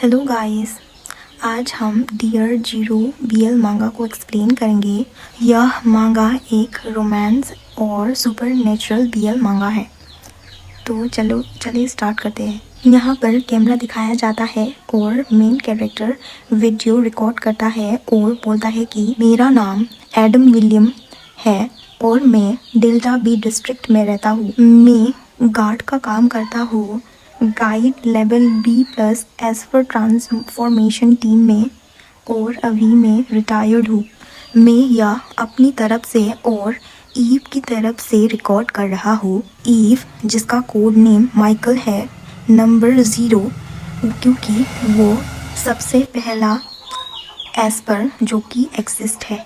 Hello guys, आज हम dear zero BL मांगा को एक्सप्लेन करेंगे। यह मांगा एक रोमांस और सुपरनेचुरल बीएल मांगा है। तो चलिए स्टार्ट करते हैं। यहाँ पर कैमरा दिखाया जाता है और मेन कैरेक्टर वीडियो रिकॉर्ड करता है और बोलता है कि मेरा नाम एडम विलियम है और मैं डेल्टा बी डिस्ट्रिक्ट में रहता हूँ। मैं गार्ड का काम करता हूँ, guide level B+ as per transformation team में, और अभी मैं रिटायर्ड हूँ। मैं यह अपनी तरफ से और ईव की तरफ से रिकॉर्ड कर रहा हूँ। ईव, जिसका कोड नेम माइकल है, नंबर 0, क्योंकि वो सबसे पहला एस्पर जो कि एक्सिस्ट है।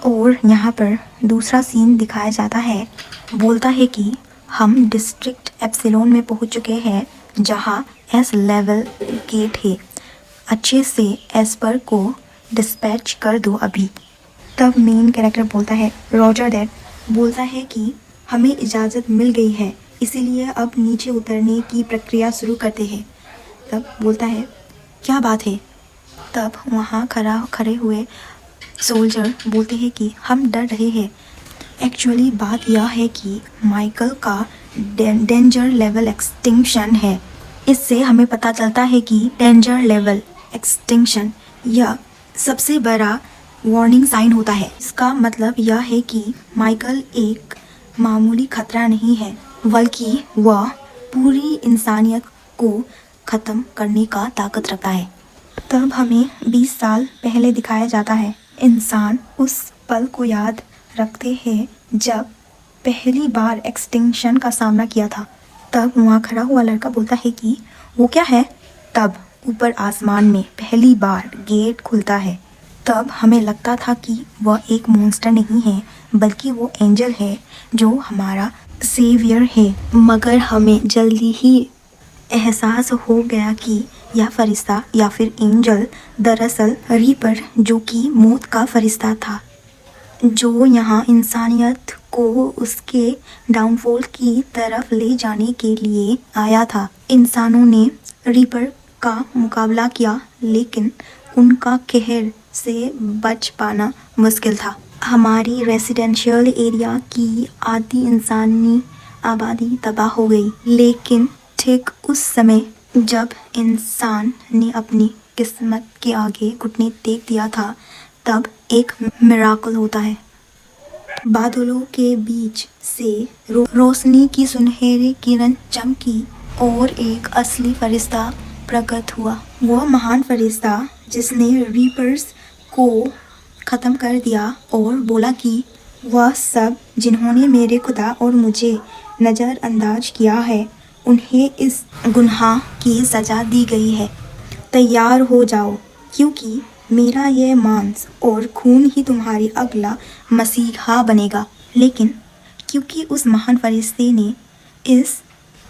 और यहाँ पर दूसरा सीन दिखाया जाता है। बोलता है कि हम डिस्ट्रिक्ट एप्सिलॉन में पहुँच चुके हैं, जहाँ एस लेवल गेट है। अच्छे से एस्पर को डिस्पैच कर दो अभी। तब मेन कैरेक्टर बोलता है रॉजर दैट। बोलता है कि हमें इजाज़त मिल गई है, इसीलिए अब नीचे उतरने की प्रक्रिया शुरू करते हैं। तब बोलता है क्या बात है। तब वहाँ खड़े हुए सोल्जर बोलते हैं कि हम डर रहे हैं। एक्चुअली बात यह है कि माइकल का डेंजर लेवल एक्सटिंक्शन है। इससे हमें पता चलता है कि डेंजर लेवल एक्सटिंक्शन यह सबसे बड़ा वार्निंग साइन होता है। इसका मतलब यह है कि माइकल एक मामूली खतरा नहीं है, बल्कि वह पूरी इंसानियत को ख़त्म करने का ताकत रखता है। तब हमें 20 साल पहले दिखाया जाता है। इंसान उस पल को याद रखते हैं जब पहली बार एक्सटिंक्शन का सामना किया था। तब वहाँ खड़ा हुआ लड़का बोलता है कि वो क्या है। तब ऊपर आसमान में पहली बार गेट खुलता है। तब हमें लगता था कि वह एक मॉन्स्टर नहीं है, बल्कि वो एंजल है जो हमारा सेवियर है। मगर हमें जल्दी ही एहसास हो गया कि यह फरिश्ता या फिर एंजल दरअसल रीपर, जो कि मौत का फरिश्ता था, जो यहाँ इंसानियत को उसके डाउनफॉल की तरफ ले जाने के लिए आया था। इंसानों ने रीपर का मुकाबला किया, लेकिन उनका कहर से बच पाना मुश्किल था। हमारी रेसिडेंशियल एरिया की आधी इंसानी आबादी तबाह हो गई। लेकिन ठीक उस समय जब इंसान ने अपनी किस्मत के आगे घुटने टेक दिया था, तब एक मिराकल होता है। बादलों के बीच से रोशनी की सुनहरी किरण चमकी और एक असली फरिश्ता प्रकट हुआ। वह महान फरिश्ता जिसने रीपर्स को ख़त्म कर दिया और बोला कि वह सब जिन्होंने मेरे खुदा और मुझे नज़रअंदाज किया है, उन्हें इस गुनाह की सज़ा दी गई है। तैयार हो जाओ, क्योंकि मेरा यह मांस और खून ही तुम्हारी अगला मसीहा बनेगा। लेकिन क्योंकि उस महान फरिश्ते ने इस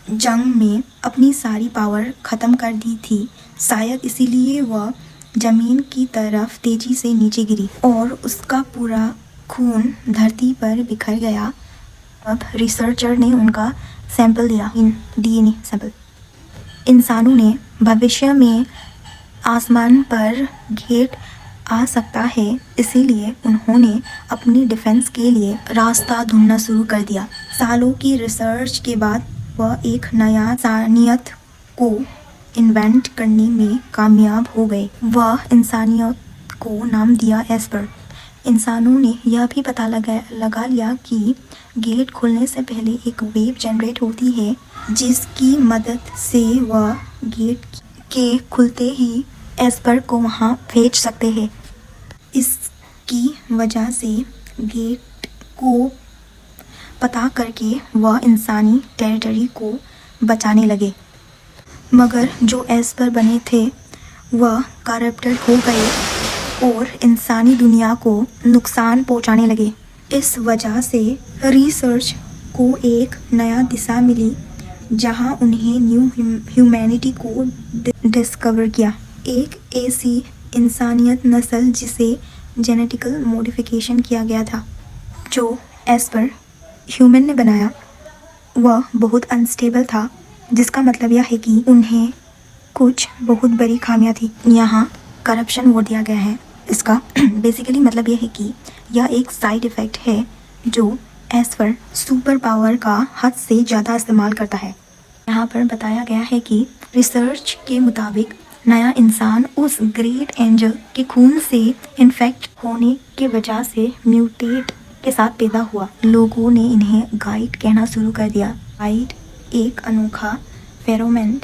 जंग में अपनी सारी पावर ख़त्म कर दी थी, शायद इसीलिए वह ज़मीन की तरफ तेज़ी से नीचे गिरी और उसका पूरा खून धरती पर बिखर गया। अब रिसर्चर ने उनका सैंपल लिया, DNA सैंपल। इंसानों ने भविष्य में आसमान पर गेट आ सकता है, इसीलिए उन्होंने अपनी डिफेंस के लिए रास्ता ढूंढना शुरू कर दिया। सालों की रिसर्च के बाद वह एक नया इंसानियत को इन्वेंट करने में कामयाब हो गए। वह इंसानियत को नाम दिया एस्पर। इंसानों ने यह भी पता लगा लिया कि गेट खुलने से पहले एक वेव जनरेट होती है, जिसकी मदद से वह गेट के खुलते ही एस्पर को वहाँ भेज सकते हैं। इसकी वजह से गेट को पता करके वह इंसानी टेरिटरी को बचाने लगे। मगर जो एस्पर बने थे वह करप्टेड हो गए और इंसानी दुनिया को नुकसान पहुंचाने लगे। इस वजह से रिसर्च को एक नया दिशा मिली, जहां उन्हें न्यू ह्यूमैनिटी को डिस्कवर किया। एक ऐसी इंसानियत नस्ल जिसे जेनेटिकल मॉडिफिकेशन किया गया था। जो एस्पर ह्यूमन ने बनाया वह बहुत अनस्टेबल था, जिसका मतलब यह है कि उन्हें कुछ बहुत बड़ी खामियां थी। यहाँ करप्शन वोट दिया गया है। इसका बेसिकली मतलब ये है कि यह एक साइड इफ़ेक्ट है जो एस्पर सुपर पावर का हद से ज़्यादा इस्तेमाल करता है। यहाँ पर बताया गया है कि रिसर्च के मुताबिक नया इंसान उस ग्रेट एंजल के खून से इन्फेक्ट होने की वजह से म्यूटेट के साथ पैदा हुआ। लोगों ने इन्हें गाइड कहना शुरू कर दिया। गाइड एक अनोखा फेरोमेन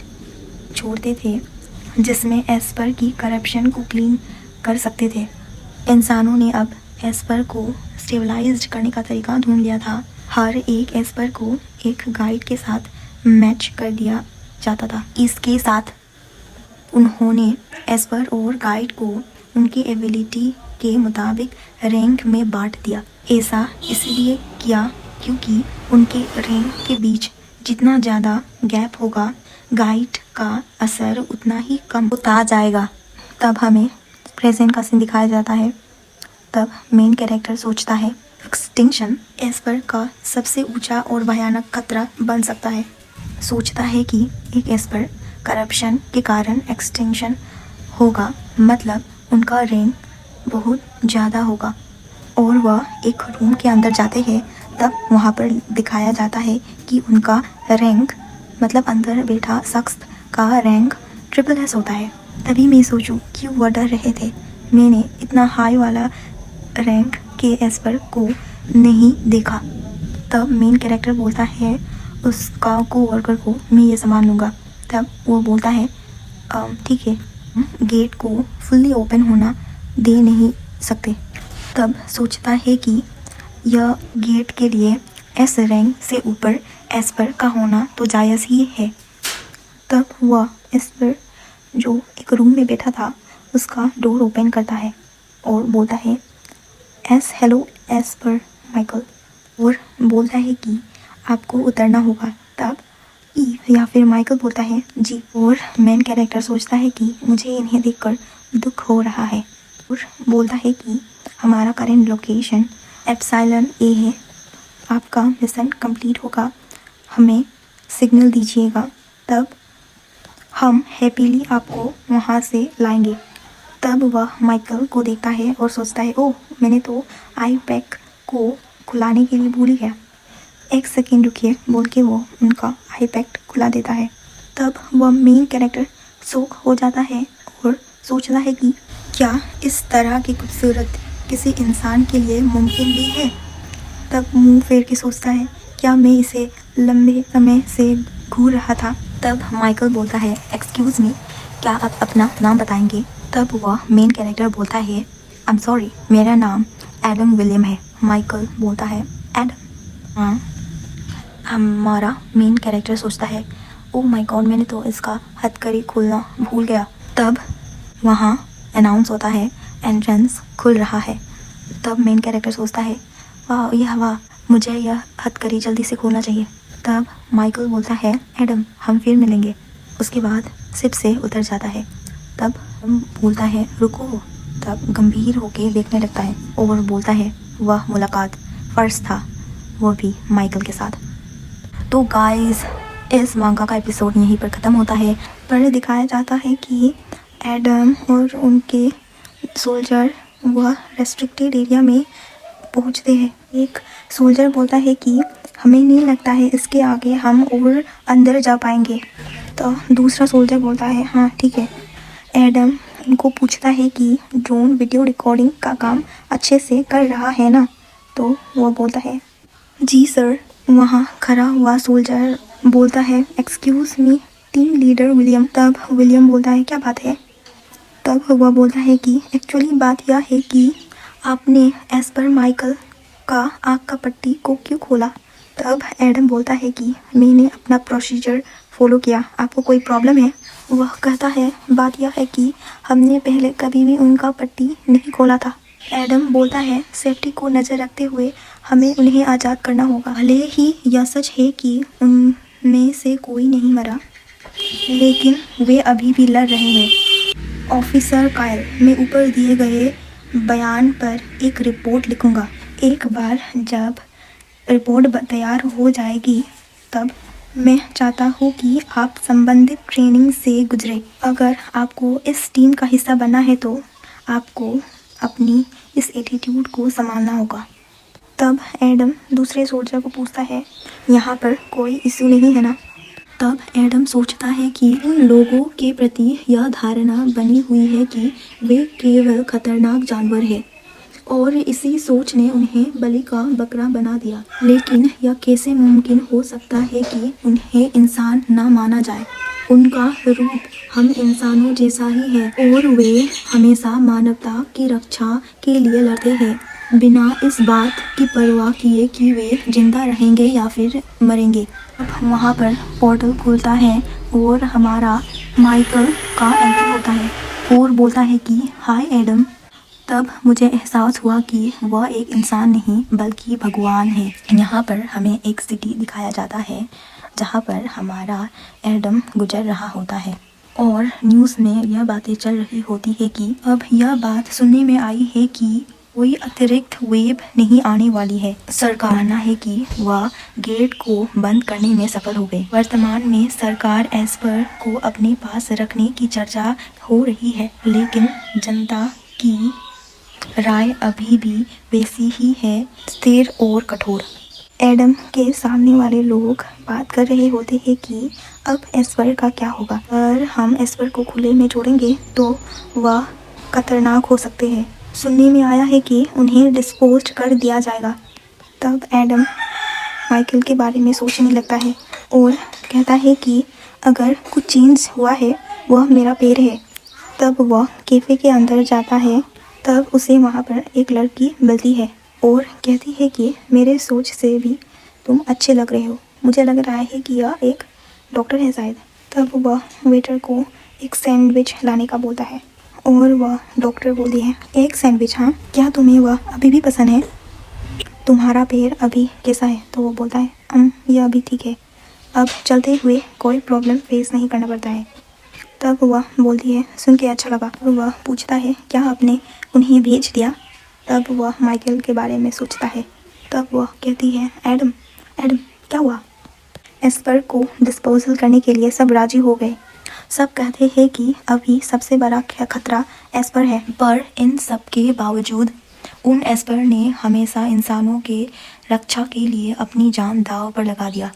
छोड़ते थे जिसमें एस्पर की करप्शन को क्लीन कर सकते थे। इंसानों ने अब एस्पर को स्टेबलाइज्ड करने का तरीका ढूंढ लिया था। हर एक एस्पर को एक गाइड के साथ मैच कर दिया जाता था। इसके साथ उन्होंने एस्पर और गाइड को उनकी एबिलिटी के मुताबिक रैंक में बांट दिया। ऐसा इसलिए किया क्योंकि उनके रैंक के बीच जितना ज़्यादा गैप होगा गाइड का असर उतना ही कम होता जाएगा। तब हमें प्रेजेंट का सीन दिखाया जाता है। तब मेन कैरेक्टर सोचता है एक्सटिंक्शन एस्पर का सबसे ऊंचा और भयानक खतरा बन सकता है। सोचता है कि एक एस्पर करप्शन के कारण एक्सटिंक्शन होगा, मतलब उनका रैंक बहुत ज़्यादा होगा। और वह एक रूम के अंदर जाते हैं। तब वहाँ पर दिखाया जाता है कि उनका रैंक मतलब अंदर बैठा शख्स का रैंक SSS होता है। तभी मैं सोचूं क्यों वह डर रहे थे। मैंने इतना हाई वाला रैंक के एस्पर को नहीं देखा। तब मेन कैरेक्टर बोलता है उसका कोवर्कर को, मैं ये संभाल लूँगा। तब वो बोलता है ठीक है, गेट को फुल्ली ओपन होना दे नहीं सकते। तब सोचता है कि यह गेट के लिए एस रैंक से ऊपर एस्पर का होना तो जायज़ ही है। तब वह एस्पर जो एक रूम में बैठा था उसका डोर ओपन करता है और बोलता है हेलो एस्पर माइकल, और बोलता है कि आपको उतरना होगा। तब ईव या फिर माइकल बोलता है जी, और मेन कैरेक्टर सोचता है कि मुझे इन्हें देखकर दुख हो रहा है और बोलता है कि हमारा करेंट लोकेशन एप्सिलॉन ए है, आपका मिशन कंप्लीट होगा, हमें सिग्नल दीजिएगा, तब हम हैप्पीली आपको वहाँ से लाएंगे। तब वह माइकल को देखता है और सोचता है ओह, मैंने तो आई पैक को खुलाने के लिए भूल ही गया, एक सेकेंड रुकिए बोल के वो उनका आई पैक खुला देता है। तब वह मेन कैरेक्टर शौक हो जाता है और सोचता है कि क्या इस तरह की खूबसूरत किसी इंसान के लिए मुमकिन भी है। तब मुंह फेर के सोचता है क्या मैं इसे लंबे समय से घूर रहा था। तब माइकल बोलता है एक्सक्यूज़ मी, क्या आप अपना नाम बताएंगे। तब वह मेन कैरेक्टर बोलता है आई एम सॉरी, मेरा नाम एडम विलियम है। माइकल बोलता है एडम, हाँ। हमारा मेन कैरेक्टर सोचता है ओह माय गॉड, मैंने तो इसका हथकड़ी खोलना भूल गया। तब वहाँ अनाउंस होता है एंट्रेंस खुल रहा है। तब मेन कैरेक्टर सोचता है वाह, मुझे यह हथकड़ी जल्दी से खोलना चाहिए। तब माइकल बोलता है एडम, हम फिर मिलेंगे। उसके बाद शिप से उतर जाता है। तब बोलता है रुको। तब गंभीर होके देखने लगता है और बोलता है वह मुलाकात फर्स्ट था, वो भी माइकल के साथ। तो गाइस, इस मांगा का एपिसोड यहीं पर ख़त्म होता है। पर दिखाया जाता है कि एडम और उनके सोल्जर वह रेस्ट्रिक्टेड एरिया में पहुंचते हैं। एक सोल्जर बोलता है कि हमें नहीं लगता है इसके आगे हम और अंदर जा पाएंगे। तो दूसरा सोल्जर बोलता है हाँ ठीक है। एडम उनको पूछता है कि ड्रोन वीडियो रिकॉर्डिंग का काम अच्छे से कर रहा है ना। तो वो बोलता है जी सर। वहाँ खड़ा हुआ सोल्जर बोलता है excuse me team leader William. तब विलियम बोलता है क्या बात है। तब वह बोलता है कि एक्चुअली बात यह है कि आपने एस्पर माइकल का आँख का पट्टी को क्यों खोला। तब एडम बोलता है कि मैंने अपना प्रोसीजर फॉलो किया, आपको कोई प्रॉब्लम है। वह कहता है बात यह है कि हमने पहले कभी भी उनका पट्टी नहीं खोला था। एडम बोलता है सेफ्टी को नज़र रखते हुए हमें उन्हें आज़ाद करना होगा। भले ही यह सच है कि उनमें से कोई नहीं मरा, लेकिन वे अभी भी लड़ रहे हैं। ऑफिसर कायल, मैं ऊपर दिए गए बयान पर एक रिपोर्ट लिखूंगा। एक बार जब रिपोर्ट तैयार हो जाएगी तब मैं चाहता हूँ कि आप संबंधित ट्रेनिंग से गुजरें। अगर आपको इस टीम का हिस्सा बनना है तो आपको अपनी इस एटीट्यूड को संभालना होगा। तब एडम दूसरे सोल्जर को पूछता है, यहाँ पर कोई इशू नहीं है ना? तब एडम सोचता है कि उन लोगों के प्रति यह धारणा बनी हुई है कि वे केवल खतरनाक जानवर हैं और इसी सोच ने उन्हें बलि का बकरा बना दिया। लेकिन यह कैसे मुमकिन हो सकता है कि उन्हें इंसान न माना जाए? उनका रूप हम इंसानों जैसा ही है और वे हमेशा मानवता की रक्षा के लिए लड़ते हैं, बिना इस बात की परवाह किए कि वे जिंदा रहेंगे या फिर मरेंगे। अब वहाँ पर पोर्टल खुलता है और हमारा माइकल का एंट्री होता है और बोलता है कि हाय एडम। तब मुझे एहसास हुआ कि वह एक इंसान नहीं बल्कि भगवान है। यहाँ पर हमें एक सिटी दिखाया जाता है जहाँ पर हमारा एडम गुजर रहा होता है और न्यूज़ में यह बातें चल रही होती है कि अब यह बात सुनने में आई है कि कोई अतिरिक्त वेव नहीं आने वाली है। सरकार मानना है कि वह गेट को बंद करने में सफल हो गई। वर्तमान में सरकार एस्पर को अपने पास रखने की चर्चा हो रही है, लेकिन जनता की राय अभी भी वैसी ही है, स्थिर और कठोर। एडम के सामने वाले लोग बात कर रहे होते हैं कि अब एस्पर का क्या होगा। अगर हम एस्पर को खुले में छोड़ेंगे तो वह खतरनाक हो सकते हैं। सुनने में आया है कि उन्हें डिस्पोज कर दिया जाएगा। तब एडम माइकल के बारे में सोचने लगता है और कहता है कि अगर कुछ चेंज हुआ है वह मेरा पैर है। तब वह कैफ़े के अंदर जाता है। तब उसे वहाँ पर एक लड़की मिलती है और कहती है कि मेरे सोच से भी तुम अच्छे लग रहे हो। मुझे लग रहा है कि यह एक डॉक्टर है शायद। तब वह वेटर को एक सैंडविच लाने का बोलता है और वह डॉक्टर बोलती है, एक सैंडविच? हाँ, क्या तुम्हें वह अभी भी पसंद है? तुम्हारा पैर अभी कैसा है? तो वो बोलता है, यह अभी ठीक है, अब चलते हुए कोई प्रॉब्लम फेस नहीं करना पड़ता है। तब वह बोलती है, सुन के अच्छा लगा। तो वह पूछता है, क्या आपने उन्हें भेज दिया? तब वह माइकल के बारे में सोचता है। तब वह कहती है, एडम क्या हुआ? एस्पर को डिस्पोजल करने के लिए सब राजी हो गए। सब कहते हैं कि अभी सबसे बड़ा खतरा एस्पर है, पर इन सब के बावजूद उन एस्पर ने हमेशा इंसानों के रक्षा के लिए अपनी जान दांव पर लगा दिया।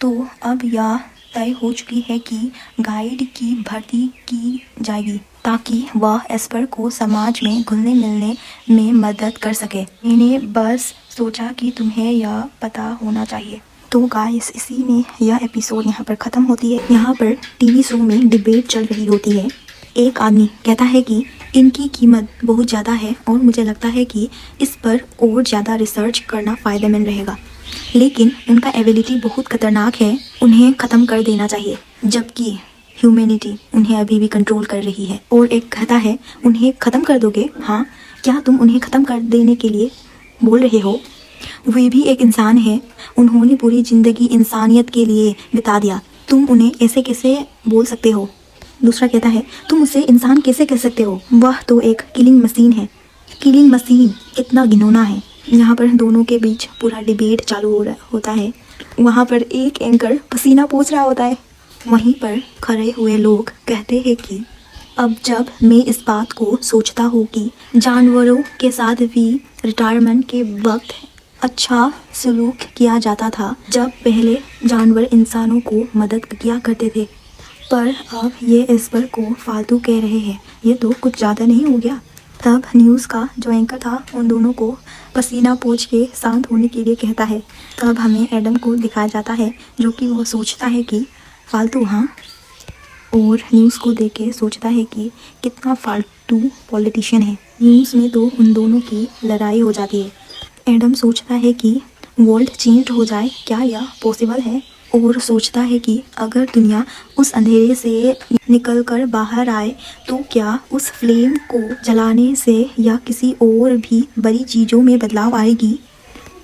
तो अब यह तय हो चुकी है कि गाइड की भर्ती की जाएगी ताकि वह एस्पर को समाज में घुलने मिलने में मदद कर सके। मैंने बस सोचा कि तुम्हें यह पता होना चाहिए। तो गाइस, इसी में यह एपिसोड यहाँ पर ख़त्म होती है। यहाँ पर टीवी शो में डिबेट चल रही होती है। एक आदमी कहता है कि इनकी कीमत बहुत ज़्यादा है और मुझे लगता है कि इस पर और ज़्यादा रिसर्च करना फ़ायदेमंद रहेगा, लेकिन उनका एबिलिटी बहुत ख़तरनाक है, उन्हें ख़त्म कर देना चाहिए। जबकि ह्यूमैनिटी उन्हें अभी भी कंट्रोल कर रही है। और एक कहता है, उन्हें ख़त्म कर दोगे? हाँ, क्या तुम उन्हें ख़त्म कर देने के लिए बोल रहे हो? वे भी एक इंसान है, उन्होंने पूरी ज़िंदगी इंसानियत के लिए बिता दिया, तुम उन्हें ऐसे कैसे बोल सकते हो? दूसरा कहता है, तुम उसे इंसान कैसे कह सकते हो? वह तो एक किलिंग मशीन है। किलिंग मशीन कितना घिनौना है। यहाँ पर दोनों के बीच पूरा डिबेट चालू होता है। वहाँ पर एक एंकर पसीना पोंछ रहा होता है। वहीं पर खड़े हुए लोग कहते हैं कि अब जब मैं इस बात को सोचता हूँ कि जानवरों के साथ भी रिटायरमेंट के वक्त अच्छा सलूक किया जाता था, जब पहले जानवर इंसानों को मदद किया करते थे, पर अब ये एस्पर को फालतू कह रहे हैं, ये तो कुछ ज़्यादा नहीं हो गया? तब न्यूज़ का जो एंकर था उन दोनों को पसीना पोंछ के शांत होने के लिए कहता है। तब हमें एडम को दिखाया जाता है जो कि वो सोचता है कि फालतू, हाँ, और न्यूज़ को देख के सोचता है कि कितना फालतू पॉलिटिशियन है। न्यूज़ में तो उन दोनों की लड़ाई हो जाती है। एडम सोचता है कि वर्ल्ड चेंज हो जाए, क्या यह पॉसिबल है? और सोचता है कि अगर दुनिया उस अंधेरे से निकलकर बाहर आए तो क्या उस फ्लेम को जलाने से या किसी और भी बड़ी चीज़ों में बदलाव आएगी?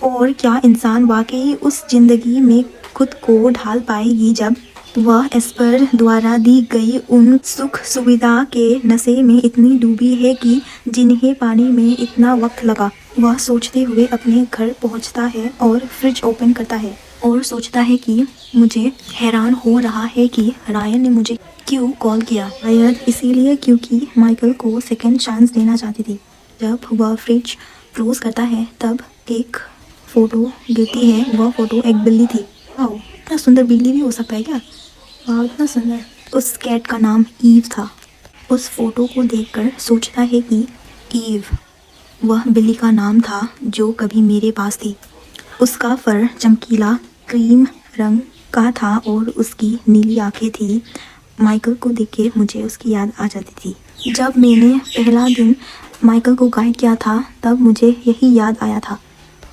और क्या इंसान वाकई उस ज़िंदगी में खुद को ढाल पाएगी जब वह एस्पर द्वारा दी गई उन सुख सुविधा के नशे में इतनी डूबी है कि जिन्हें पाने में इतना वक्त लगा? वह सोचते हुए अपने घर पहुंचता है और फ्रिज ओपन करता है और सोचता है कि मुझे हैरान हो रहा है कि रायन ने मुझे क्यों कॉल किया। शायद इसीलिए क्योंकि माइकल को सेकंड चांस देना चाहती थी। जब वह फ्रिज क्लोज करता है तब एक फ़ोटो गिरती है। वह फ़ोटो एक बिल्ली थी। वाह, इतना सुंदर बिल्ली भी हो सकता है क्या? वाह, इतना सुंदर। उस कैट का नाम ईव था। उस फोटो को देखकर सोचता है कि ईव वह बिल्ली का नाम था जो कभी मेरे पास थी। उसका फर चमकीला क्रीम रंग का था और उसकी नीली आंखें थी। माइकल को देख के मुझे उसकी याद आ जाती थी। जब मैंने पहला दिन माइकल को गाइड किया था तब मुझे यही याद आया था।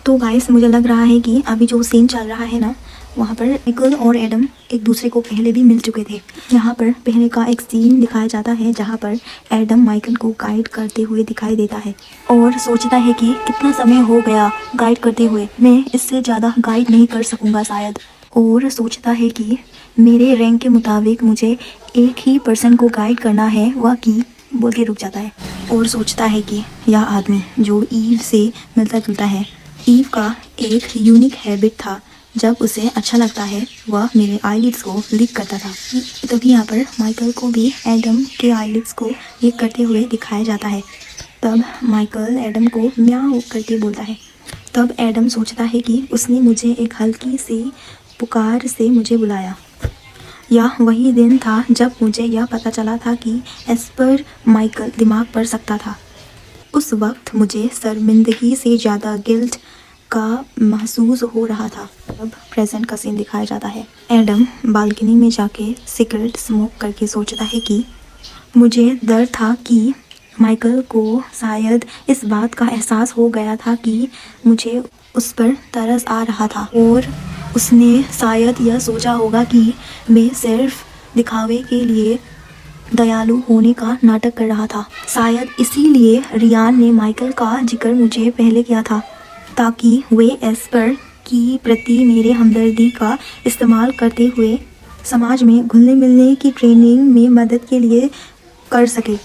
तो गाइस, मुझे लग रहा है कि अभी जो सीन चल रहा है ना, वहाँ पर माइकल और एडम एक दूसरे को पहले भी मिल चुके थे। यहाँ पर पहले का एक सीन दिखाया जाता है जहाँ पर एडम माइकल को गाइड करते हुए दिखाई देता है और सोचता है कि कितना समय हो गया गाइड करते हुए, मैं इससे ज़्यादा गाइड नहीं कर सकूँगा शायद। और सोचता है कि मेरे रैंक के मुताबिक मुझे एक ही पर्सन को गाइड करना है, वह की बोल के रुक जाता है। और सोचता है कि यह आदमी जो ईव से मिलता जुलता है। ईव का एक यूनिक हैबिट था, जब उसे अच्छा लगता है वह मेरे आईलिड्स को लिक करता था। तभी यहाँ पर माइकल को भी एडम के आईलिड्स को लिक करते हुए दिखाया जाता है। तब माइकल एडम को म्याऊ करके बोलता है। तब एडम सोचता है कि उसने मुझे एक हल्की सी पुकार से मुझे बुलाया। यह वही दिन था जब मुझे यह पता चला था कि एस्पर माइकल दिमाग पर सकता था। उस वक्त मुझे शर्मिंदगी से ज़्यादा गिल्ट का महसूस हो रहा था। अब प्रेजेंट का सीन दिखाया जाता है। एडम बालकनी में जाके सिगरेट स्मोक करके सोचता है कि मुझे डर था कि माइकल को शायद इस बात का एहसास हो गया था कि मुझे उस पर तरस आ रहा था और उसने शायद यह सोचा होगा कि मैं सिर्फ दिखावे के लिए दयालु होने का नाटक कर रहा था। शायद इसीलिए रियान ने माइकल का जिक्र मुझे पहले किया था, ताकि वे एस्पर की प्रति मेरे हमदर्दी का इस्तेमाल करते हुए समाज में घुलने मिलने की ट्रेनिंग में मदद के लिए कर सके।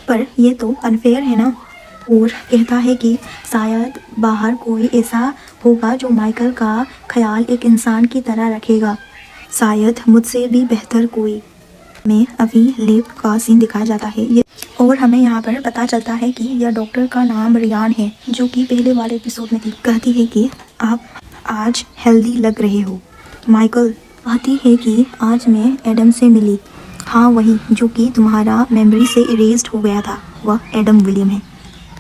पर यह तो अनफेयर है ना। और कहता है कि शायद बाहर कोई ऐसा होगा जो माइकल का ख्याल एक इंसान की तरह रखेगा, शायद मुझसे भी बेहतर कोई। में अभी लेब का सीन दिखाया जाता है ये, और हमें यहाँ पर पता चलता है कि यह डॉक्टर का नाम रियान है, जो कि पहले वाले एपिसोड में थी। कहती है कि आप आज हेल्दी लग रहे हो। माइकल कहती है कि आज मैं एडम से मिली। हाँ, वही जो कि तुम्हारा मेमोरी से इरेज्ड हो गया था, वह एडम विलियम है।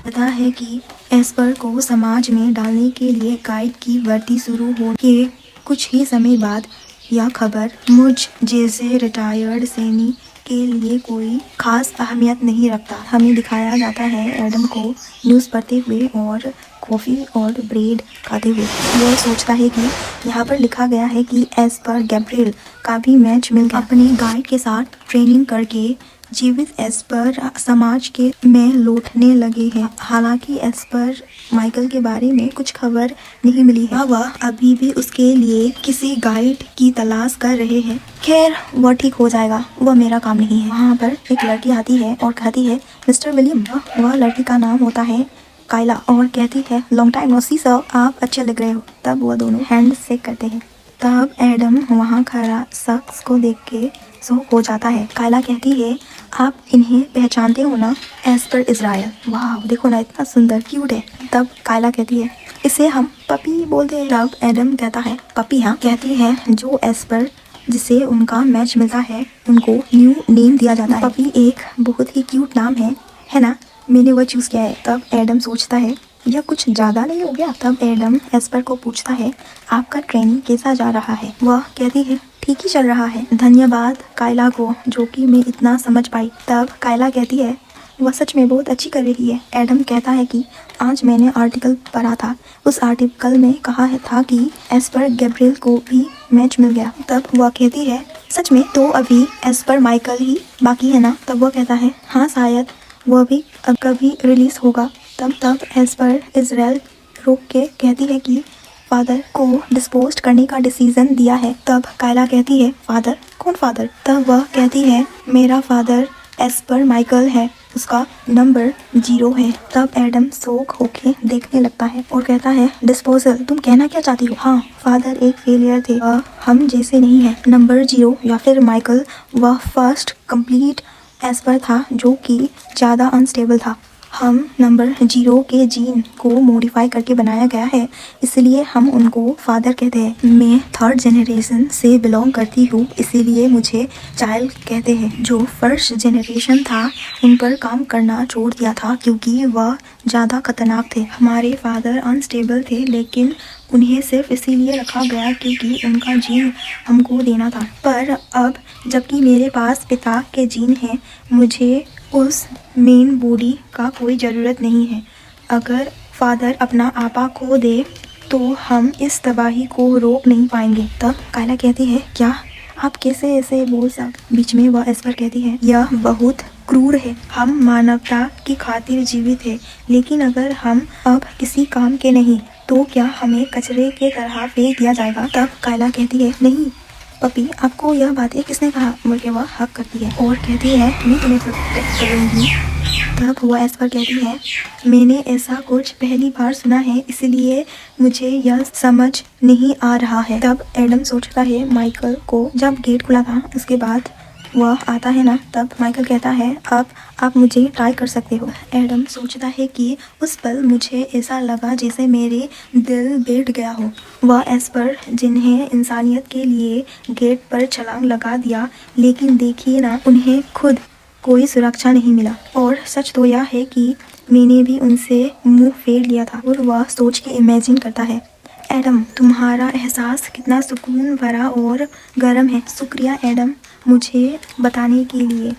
पता है कि एस्पर को समाज में डालने के लिए गाइड की वर्दी शुरू हो के कुछ ही समय बाद यह खबर मुझ जैसे रिटायर्ड सैनिक के लिए कोई खास अहमियत नहीं रखता। हमें दिखाया जाता है एडम को न्यूज़ पढ़ते हुए और कॉफ़ी और ब्रेड खाते हुए। वह सोचता है कि यहाँ पर लिखा गया है कि एस्पर गैब्रिएल का भी मैच मिल गया। अपनी गाइड के साथ ट्रेनिंग करके जीवित एस्पर समाज के में लौटने लगे हैं। हालांकि एस्पर माइकल के बारे में कुछ खबर नहीं मिली है। वह अभी भी उसके लिए किसी गाइड की तलाश कर रहे हैं। खैर, वह ठीक हो जाएगा, वह मेरा काम नहीं है। वहाँ पर एक लड़की आती है और कहती है, मिस्टर विलियम। वह लड़की का नाम होता है कायला और कहती है, लॉन्ग टाइम नो सी सर, आप अच्छे लग रहे हो। तब वह दोनों हैंड शेक करते हैं। तब एडम वहाँ खड़ा शख्स को देख के शॉक हो जाता है। कायला कहती है, आप इन्हें पहचानते हो ना, एस्पर इजराइल। वाह, देखो ना, इतना सुंदर क्यूट है। तब कायला कहती है, इसे हम पपी बोलते हैं। तब एडम कहता है, पपी? हाँ। कहती है, जो एस्पर जिसे उनका मैच मिलता है उनको न्यू नेम दिया जाता है। पपी एक बहुत ही क्यूट नाम है ना, मैंने वह चूज़ किया है। तब एडम सोचता है, यह कुछ ज़्यादा नहीं हो गया? तब एडम एस्पर को पूछता है, आपका ट्रेनिंग कैसा जा रहा है? वह कहती है, ठीक ही चल रहा है, धन्यवाद कायला को जो कि मैं इतना समझ पाई। तब कायला कहती है, वह सच में बहुत अच्छी कर रही है। एडम कहता है कि आज मैंने आर्टिकल पढ़ा था, उस आर्टिकल में कहा था कि एस्पर गैब्रिएल को भी मैच मिल गया। तब वह कहती है, सच में? तो अभी एस्पर माइकल ही बाकी है ना? तब वह कहता है, हाँ शायद वह भी अब कभी रिलीज होगा। तब एस्पर इजराइल रोक के कहती है कि फादर को डिस्पोज करने का डिसीजन दिया है। तब कायला कहती है, फादर? कौन फादर? तब वह कहती है, मेरा फादर एस्पर माइकल है। उसका नंबर 0 है। तब एडम शॉक होके देखने लगता है और कहता है, डिस्पोजल, तुम कहना क्या चाहती हो? हाँ, फादर एक फेलियर थे, हम जैसे नहीं है। नंबर 0 या फिर माइकल वह फर्स्ट कंप्लीट एस्पर था जो कि ज़्यादा अनस्टेबल था। हम नंबर 0 के जीन को मॉडिफाई करके बनाया गया है, इसलिए हम उनको फादर कहते हैं। मैं 3rd जनरेशन से बिलोंग करती हूँ, इसीलिए मुझे चाइल्ड कहते हैं। जो फर्स्ट जनरेशन था उन पर काम करना छोड़ दिया था क्योंकि वह ज़्यादा खतरनाक थे। हमारे फादर अनस्टेबल थे, लेकिन उन्हें सिर्फ इसीलिए रखा गया क्योंकि उनका जीन हमको देना था। पर अब जबकि मेरे पास पिता के जीन हैं, मुझे उस मेन बॉडी का कोई ज़रूरत नहीं है। अगर फादर अपना आपा खो दे तो हम इस तबाही को रोक नहीं पाएंगे। तब कायला कहती है, क्या आप कैसे ऐसे बोल सकते? बीच में वह एस्पर कहती है, यह बहुत क्रूर है। हम मानवता की खातिर जीवित है, लेकिन अगर हम अब किसी काम के नहीं तो क्या हमें कचरे के तरह फेंक दिया जाएगा? तब कायला कहती है, नहीं पपी, आपको यह बातें किसने कहा? बोलकर वह हक करती है और कहती है, मैं तुम्हें प्रोटेक्ट करूँगी। तब वह एस्पर कहती है, मैंने ऐसा कुछ पहली बार सुना है, इसलिए मुझे यह समझ नहीं आ रहा है। तब एडम सोचता है माइकल को जब गेट खुला था उसके बाद वह आता है ना, तब माइकल कहता है, अब आप मुझे ट्राई कर सकते हो। एडम सोचता है कि उस पल मुझे ऐसा लगा जैसे मेरे दिल बैठ गया हो। वह एस्पर जिन्हें इंसानियत के लिए गेट पर छलांग लगा दिया, लेकिन देखिए ना, उन्हें खुद कोई सुरक्षा नहीं मिला। और सच तो यह है कि मैंने भी उनसे मुंह फेर लिया था। और वह सोच के इमेजिन करता है, एडम, तुम्हारा एहसास कितना सुकून भरा और गर्म है। शुक्रिया एडम, मुझे बताने के लिए।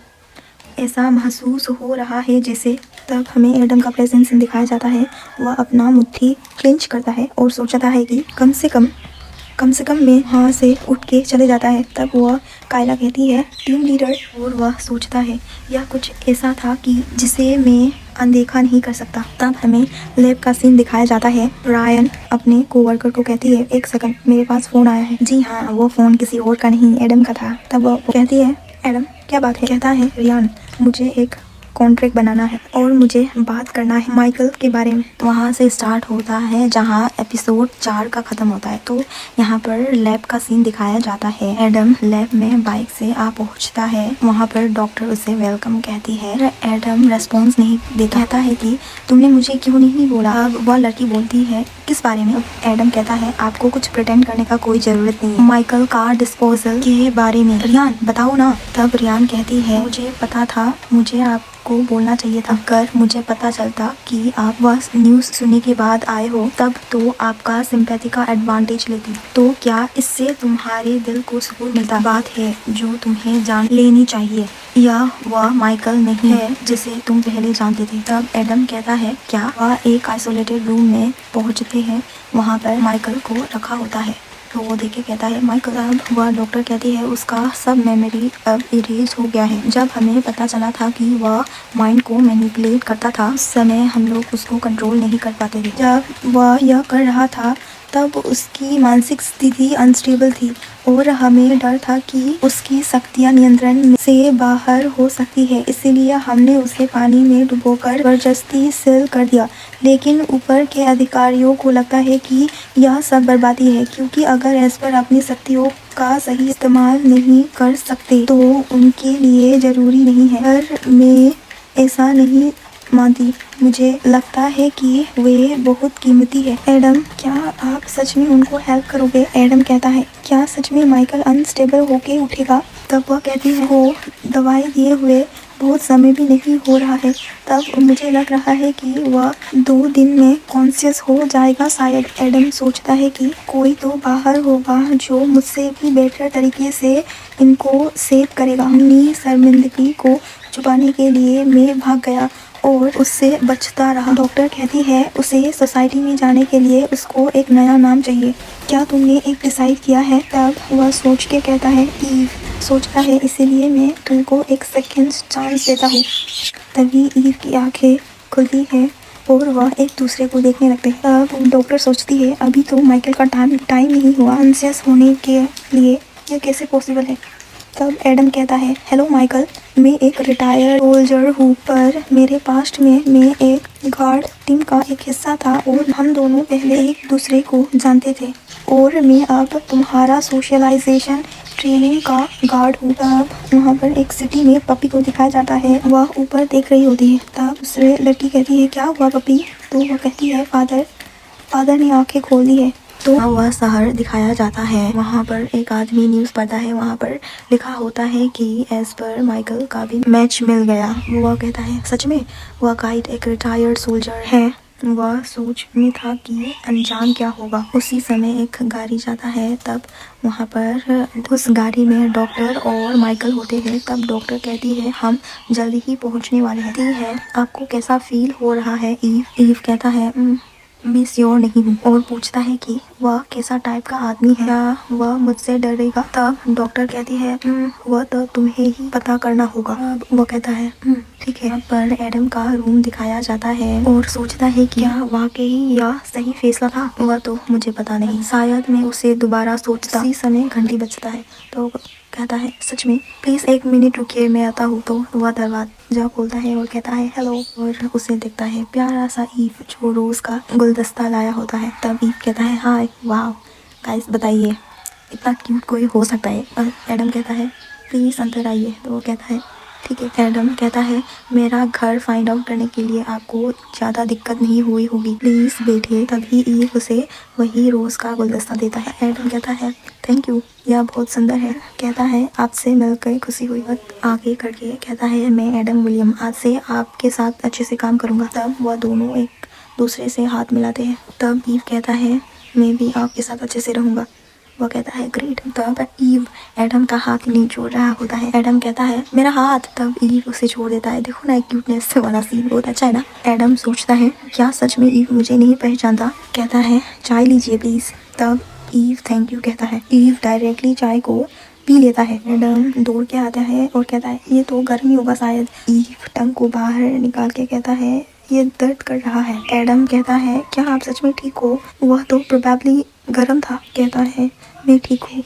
ऐसा महसूस हो रहा है जैसे। तब हमें एडम का प्रेजेंस दिखाया जाता है। वह अपना मुट्ठी क्लिंच करता है और सोचता है कि कम से कम मैं वहाँ से उठ के चले जाता है। तब वह कायला कहती है, टीम लीडर, और वह सोचता है यह कुछ ऐसा था कि जिसे मैं अनदेखा नहीं कर सकता। तब हमें लैब का सीन दिखाया जाता है। रायन अपने कोवर्कर को कहती है, एक सेकंड, मेरे पास फ़ोन आया है। जी हाँ, वो फ़ोन किसी और का नहीं, एडम का था। तब वो कहती है, एडम क्या बात है? कहता है, रियान, मुझे एक कॉन्ट्रैक्ट बनाना है और मुझे बात करना है माइकल के बारे में। तो वहाँ से स्टार्ट होता है जहाँ एपिसोड 4 का ख़त्म होता है। तो यहाँ पर लैब का सीन दिखाया जाता है। एडम लैब में बाइक से आ पहुँचता है। वहाँ पर डॉक्टर उसे वेलकम कहती है। एडम रेस्पॉन्स नहीं देता, कहता है कि तुमने मुझे क्यों नहीं बोला? अब वह लड़की बोलती है, किस बारे में? एडम कहता है, आपको कुछ प्रिटेंड करने का कोई ज़रूरत नहीं है, माइकल का डिस्पोजल के बारे में। रियान बताओ ना। तब रियान कहती है, मुझे पता था, मुझे आपको बोलना चाहिए था। अगर मुझे पता चलता कि आप वह न्यूज़ सुनने के बाद आए हो, तब तो आपका सिंपैथी का एडवांटेज लेती। तो क्या इससे तुम्हारे दिल को सुकून मिलता? बात है जो तुम्हें जान लेनी चाहिए, यह वह माइकल नहीं है जिसे तुम पहले जानते थे। तब एडम कहता है, क्या? वह एक आइसोलेटेड रूम में पहुंचते हैं। वहां पर माइकल को रखा होता है। तो वो देख के कहता है, माइकल। अब वह डॉक्टर कहती है, उसका सब मेमोरी अब इरेज हो गया है। जब हमें पता चला था कि वह माइंड को मैनिपुलेट करता था, उस समय हम लोग उसको कंट्रोल नहीं कर पाते थे। जब वह यह कर रहा था तब उसकी मानसिक स्थिति अनस्टेबल थी और हमें डर था कि उसकी शक्तियाँ नियंत्रण से बाहर हो सकती है, इसीलिए हमने उसे पानी में डुबोकर जबरदस्ती सील कर दिया। लेकिन ऊपर के अधिकारियों को लगता है कि यह सब बर्बादी है, क्योंकि अगर एस्पर अपनी शक्तियों का सही इस्तेमाल नहीं कर सकते तो उनके लिए ज़रूरी नहीं है। पर मैं ऐसा नहीं मानती, मुझे लगता है कि वे बहुत कीमती है। एडम, क्या आप सच में उनको हेल्प करोगे? एडम कहता है, क्या सच में माइकल अनस्टेबल होके उठेगा? तब वह कहती है, वो दवाई दिए हुए बहुत समय भी नहीं हो रहा है। तब मुझे लग रहा है कि वह 2 दिन में कॉन्शियस हो जाएगा शायद। एडम सोचता है कि कोई तो बाहर होगा जो मुझसे भी बेहतर तरीके से इनको सेव करेगा। अपनी शर्मिंदगी को छुपाने के लिए मैं भाग गया और उससे बचता रहा। डॉक्टर कहती है, उसे सोसाइटी में जाने के लिए उसको एक नया नाम चाहिए। क्या तुमने एक डिसाइड किया है? तब वह सोच के कहता है, ईव सोचता है, इसीलिए मैं तुमको एक सेकेंड चांस देता हूँ। तभी ईव की आंखें खुलती है और वह एक दूसरे को देखने लगते हैं। तब डॉक्टर सोचती है, अभी तो माइकल का टाइम नहीं हुआ अनसेस होने के लिए, यह कैसे पॉसिबल है? तब एडम कहता है हेलो माइकल, मैं एक रिटायर्ड सोल्जर हूँ, पर मेरे पास्ट में मैं एक गार्ड टीम का एक हिस्सा था और हम दोनों पहले एक दूसरे को जानते थे और मैं अब तुम्हारा सोशलाइजेशन ट्रेनिंग का गार्ड हूँ। तब वहाँ पर एक सिटी में पपी को दिखाया जाता है, वह ऊपर देख रही होती है। तब दूसरे लड़की कहती है क्या हुआ पपी? तो वह कहती है फादर ने आंखें खोल दी है। तो वह शहर दिखाया जाता है, वहाँ पर एक आदमी न्यूज़ पढ़ता है, वहाँ पर लिखा होता है कि एज पर माइकल का भी मैच मिल गया। वह कहता है सच में? वह गाइड एक रिटायर्ड सोल्जर है। वह सोच में था कि अंजाम क्या होगा। उसी समय एक गाड़ी जाता है, तब वहाँ पर उस गाड़ी में डॉक्टर और माइकल होते हैं। तब डॉक्टर कहती है हम जल्दी ही पहुँचने वाले हैं। कहती है आपको कैसा फील हो रहा है ईव कहता है मैं श्योर नहीं हूँ और पूछता है कि वह कैसा टाइप का आदमी है, क्या वह मुझसे डरेगा? तब डॉक्टर कहती है वह तो तुम्हें ही पता करना होगा। वो कहता है ठीक है। पर एडम का रूम दिखाया जाता है और सोचता है कि क्या वाकई यह सही फैसला था? वह तो मुझे पता नहीं, शायद मैं उसे दोबारा सोचता। इसी समय घंटी बजता है तो कहता है सच में? प्लीज 1 मिनट रुकिए, मैं आता हूँ। तो वह दरवाजा खोलता है और कहता है हेलो और उसे देखता है प्यारा सा ईव जो रोज का गुलदस्ता लाया होता है। तब ईव कहता है हाय वाह गाइस, बताइए इतना क्यूट कोई हो सकता है? और एडम कहता है प्लीज अंदर आइए। तो वो कहता है ठीक है। एडम कहता है मेरा घर फाइंड आउट करने के लिए आपको ज़्यादा दिक्कत नहीं हुई होगी, प्लीज़ बैठिए। तभी ईव उसे वही रोज़ का गुलदस्ता देता है। एडम कहता है थैंक यू, यह बहुत सुंदर है। कहता है आपसे मिलकर खुशी हुई। आगे करके कहता है मैं एडम विलियम, आज से आपके साथ अच्छे से काम करूँगा। तब वह दोनों एक दूसरे से हाथ मिलाते हैं। तब ईव कहता है मैं भी आपके साथ अच्छे से रहूँगा। वो कहता है ग्रेट। तब ईव एडम का हाथ नहीं छोड़ रहा होता है। एडम कहता है मेरा हाथ। तब ईव उसे छोड़ देता है। देखो ना क्यूटनेस वाला सीन बहुत अच्छा है ना। एडम सोचता है क्या सच में ईव मुझे नहीं पहचानता? कहता है चाय लीजिए प्लीज। तब ईव थैंक यू कहता है। ईव डायरेक्टली चाय को पी लेता है। एडम दौड़ के आता है और कहता है ये तो गर्मी होगा शायद। ईव टंग को बाहर निकाल के कहता है ये दर्द कर रहा है। एडम कहता है क्या आप सच में ठीक हो? वह तो प्रोबेबली गर्म था। कहता है मैं ठीक हूँ,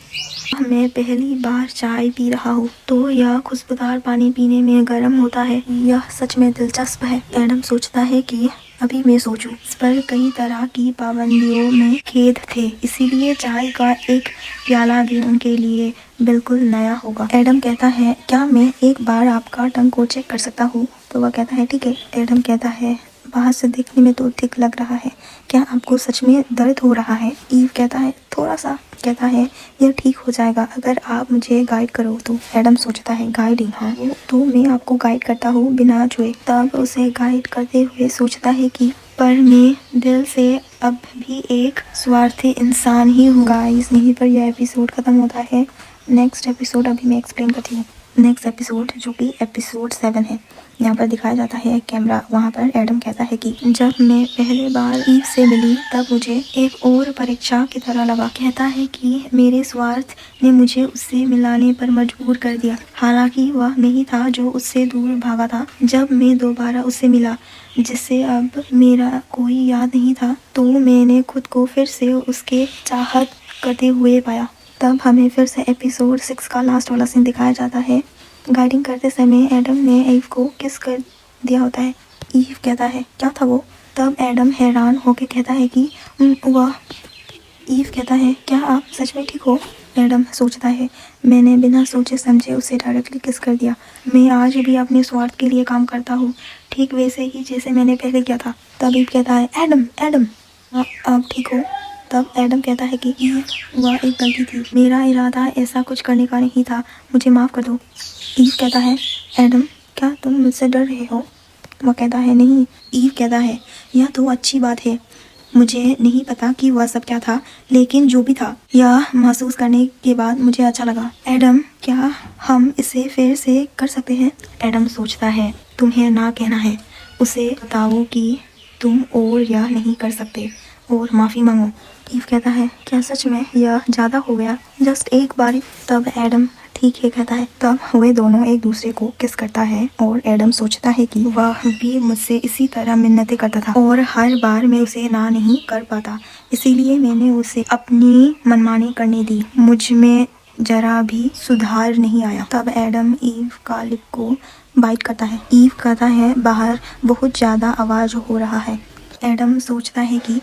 मैं पहली बार चाय पी रहा हूँ तो यह खुशबूदार पानी पीने में गर्म होता है, यह सच में दिलचस्प है। एडम सोचता है कि अभी मैं सोचूं। इस पर कई तरह की पाबंदियों में कैद थे, इसीलिए चाय का एक प्याला भी उनके लिए बिल्कुल नया होगा। एडम कहता है क्या मैं एक बार आपका टंग को चेक कर सकता हूँ? तो वह कहता है ठीक है। एडम कहता है बाहर से देखने में तो ठीक लग रहा है, क्या आपको सच में दर्द हो रहा है? ईव कहता है थोड़ा सा। कहता है यह ठीक हो जाएगा अगर आप मुझे गाइड करो तो। एडम सोचता है गाइडिंग, हाँ तो मैं आपको गाइड करता हूँ बिना छुए। तब उसे गाइड करते हुए सोचता है कि पर मैं दिल से अब भी एक स्वार्थी इंसान ही हूँ। गाइस यहीं पर यह एपिसोड खत्म होता है। नेक्स्ट एपिसोड अभी मैं एक्सप्लेन करती हूँ। नेक्स्ट एपिसोड जो कि एपिसोड 7 है, यहाँ पर दिखाया जाता है कैमरा। वहाँ पर एडम कहता है कि जब मैं पहली बार ईव से मिली तब मुझे एक और परीक्षा की तरह लगा। कहता है कि मेरे स्वार्थ ने मुझे उससे मिलाने पर मजबूर कर दिया, हालांकि वह नहीं था जो उससे दूर भागा था। जब मैं दोबारा उससे मिला जिससे अब मेरा कोई याद नहीं था, तो मैंने खुद को फिर से उसके चाहत करते हुए पाया। तब हमें फिर से एपिसोड 6 का लास्ट वाला सीन दिखाया जाता है। गाइडिंग करते समय एडम ने ईव को किस कर दिया होता है। ईव कहता है क्या था वो? तब एडम हैरान होकर कहता है कि वह। ईव कहता है क्या आप सच में ठीक हो? एडम सोचता है मैंने बिना सोचे समझे उसे डायरेक्टली किस कर दिया। मैं आज भी अपने स्वार्थ के लिए काम करता हूँ, ठीक वैसे ही जैसे मैंने पहले किया था। तब ईव कहता है एडम आप ठीक हो? तब एडम कहता है कि वह एक गलती थी, मेरा इरादा ऐसा कुछ करने का नहीं था, मुझे माफ़ कर दो। ईव कहता है एडम क्या तुम मुझसे डर रहे हो? वह कहता है नहीं। ईव कहता है यह तो अच्छी बात है, मुझे नहीं पता कि वह सब क्या था, लेकिन जो भी था यह महसूस करने के बाद मुझे अच्छा लगा। एडम क्या हम इसे फिर से कर सकते हैं? एडम सोचता है तुम्हें ना कहना है, उसे बताओ कि तुम और यह नहीं कर सकते और माफ़ी मांगो। ईव कहता है क्या सच में यह ज़्यादा हो गया, जस्ट एक बार? तब एडम ठीक है कहता है। तब वे दोनों एक दूसरे को किस करता है और एडम सोचता है कि वह भी मुझसे इसी तरह मिन्नतें करता था और हर बार मैं उसे ना नहीं कर पाता, इसीलिए मैंने उसे अपनी मनमानी करने दी। मुझ में जरा भी सुधार नहीं आया। तब एडम ईव का लिप को बाइट करता है। ईव कहता है बाहर बहुत ज़्यादा आवाज़ हो रहा है। एडम सोचता है कि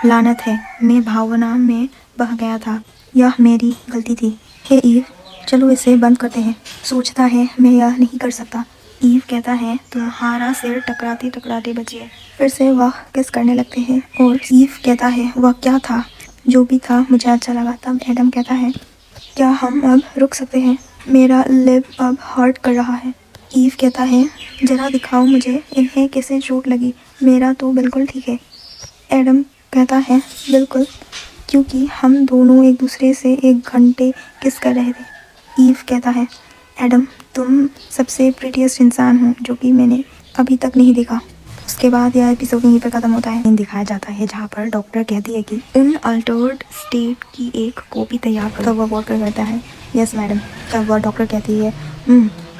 लानत है, मैं भावना में बह गया था, यह मेरी गलती थी। हे ईव, चलो इसे बंद करते हैं। सोचता है मैं यह नहीं कर सकता। ईव कहता है तुम्हारा सिर टकराते टकराते बचिए। फिर से वह किस करने लगते हैं और ईव कहता है वह क्या था, जो भी था मुझे अच्छा लगा। तब एडम कहता है क्या हम अब रुक सकते हैं, मेरा लिप अब हर्ट कर रहा है। ईव कहता है जरा दिखाओ मुझे इन्हें कैसे चोट लगी, मेरा तो बिल्कुल ठीक है। एडम कहता है बिल्कुल, क्योंकि हम दोनों एक दूसरे से 1 घंटे किस कर रहे थे। ईव कहता है एडम तुम सबसे प्रीटीएस्ट इंसान हो जो कि मैंने अभी तक नहीं देखा। उसके बाद यह एपिसोड यहीं पर खत्म होता है। दिखाया जाता है जहाँ पर डॉक्टर कहती है कि उन अल्टर्ड स्टेट की एक कॉपी तैयार करो। तब वह वर्कर करता है यस मैडम। तब वह डॉक्टर कहती है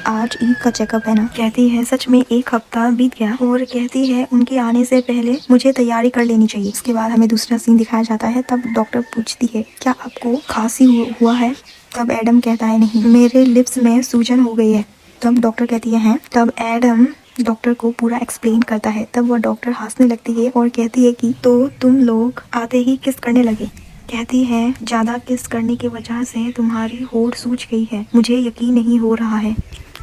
आज ईव का चेकअप है ना। कहती है सच में 1 हफ्ता बीत गया। और कहती है उनके आने से पहले मुझे तैयारी कर लेनी चाहिए। उसके बाद हमें दूसरा सीन दिखाया जाता है। तब डॉक्टर पूछती है क्या आपको खांसी हुआ है। तब एडम कहता है नहीं, मेरे लिप्स में सूजन हो गई है। तब डॉक्टर कहती है तब एडम डॉक्टर को पूरा एक्सप्लेन करता है। तब वह डॉक्टर हंसने लगती है और कहती है कि तो तुम लोग आते ही किस करने लगे। कहती है ज़्यादा किस करने की वजह से तुम्हारी होड़ सूज गई है, मुझे यकीन नहीं हो रहा है।